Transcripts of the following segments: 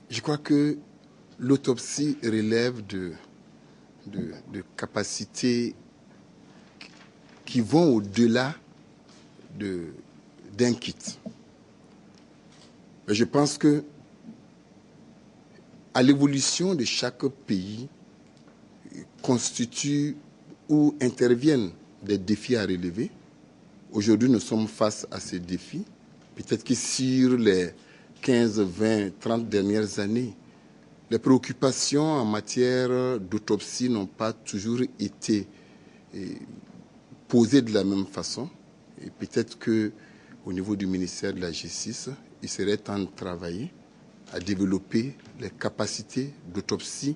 Je crois que l'autopsie relève de capacités qui vont au-delà d'un kit. Mais je pense que à l'évolution de chaque pays constitue ou interviennent des défis à relever. Aujourd'hui, nous sommes face à ces défis. Peut-être que sur les 15, 20, 30 dernières années, les préoccupations en matière d'autopsie n'ont pas toujours été posées de la même façon. Et peut-être qu'au niveau du ministère de la Justice, il serait temps de travailler à développer les capacités d'autopsie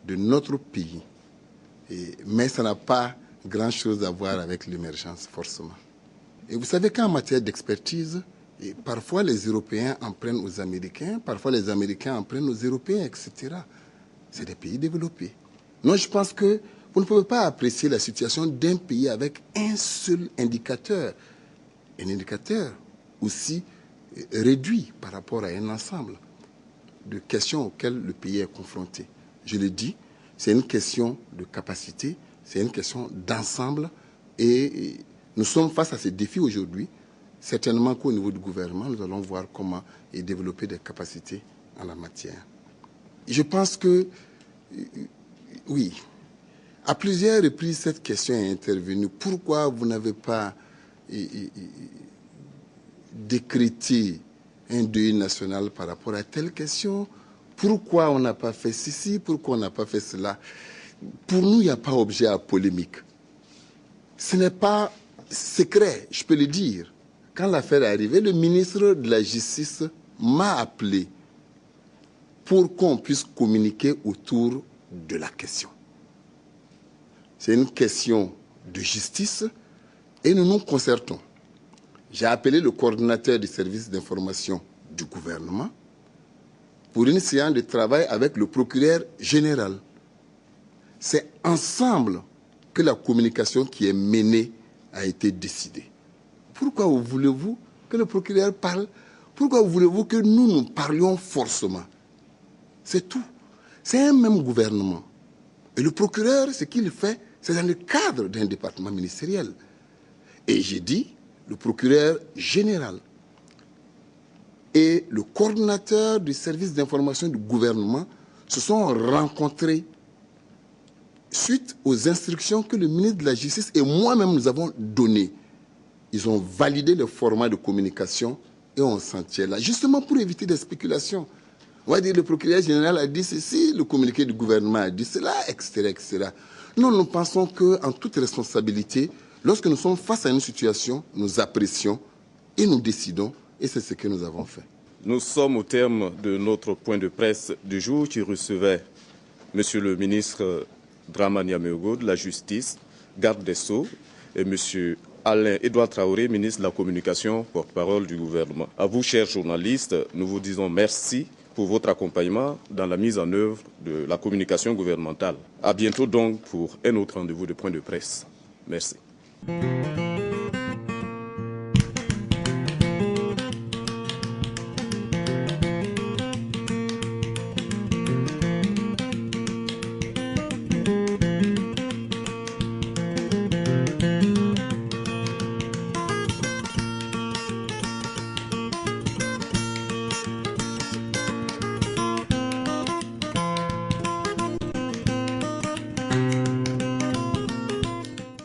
de notre pays. Mais ça n'a pas grand-chose à voir avec l'émergence, forcément. Et vous savez qu'en matière d'expertise, parfois les Européens en prennent aux Américains, parfois les Américains en prennent aux Européens, etc. C'est des pays développés. Non, je pense que vous ne pouvez pas apprécier la situation d'un pays avec un seul indicateur. Un indicateur aussi réduit par rapport à un ensemble de questions auxquelles le pays est confronté. Je l'ai dit, c'est une question de capacité, c'est une question d'ensemble et nous sommes face à ces défis aujourd'hui. Certainement qu'au niveau du gouvernement, nous allons voir comment développer des capacités en la matière. Je pense que, oui, à plusieurs reprises, cette question est intervenue. Pourquoi vous n'avez pas décrété un deuil national par rapport à telle question? Pourquoi on n'a pas fait ceci? Pourquoi on n'a pas fait cela? Pour nous, il n'y a pas objet à polémique. Ce n'est pas secret, je peux le dire. Quand l'affaire est arrivée, le ministre de la Justice m'a appelé pour qu'on puisse communiquer autour de la question. C'est une question de justice et nous nous concertons. J'ai appelé le coordinateur du service d'information du gouvernement pour une séance de travail avec le procureur général. C'est ensemble que la communication qui est menée a été décidée. Pourquoi voulez-vous que le procureur parle? Pourquoi voulez-vous que nous parlions forcément? C'est tout. C'est un même gouvernement. Et le procureur, ce qu'il fait, c'est dans le cadre d'un département ministériel. Et j'ai dit, le procureur général et le coordinateur du service d'information du gouvernement se sont rencontrés suite aux instructions que le ministre de la Justice et moi-même nous avons données. Ils ont validé le format de communication et on s'en tient là, justement pour éviter des spéculations. On va dire le procureur général a dit ceci, le communiqué du gouvernement a dit cela, etc., etc. Nous pensons qu'en toute responsabilité, lorsque nous sommes face à une situation, nous apprécions et nous décidons, et c'est ce que nous avons fait. Nous sommes au terme de notre point de presse du jour qui recevait Monsieur le ministre Dramane Yameogo de la Justice, garde des Sceaux, et Monsieur Alain-Edouard Traoré, ministre de la Communication, porte-parole du gouvernement. À vous, chers journalistes, nous vous disons merci pour votre accompagnement dans la mise en œuvre de la communication gouvernementale. À bientôt donc pour un autre rendez-vous de point de presse. Merci.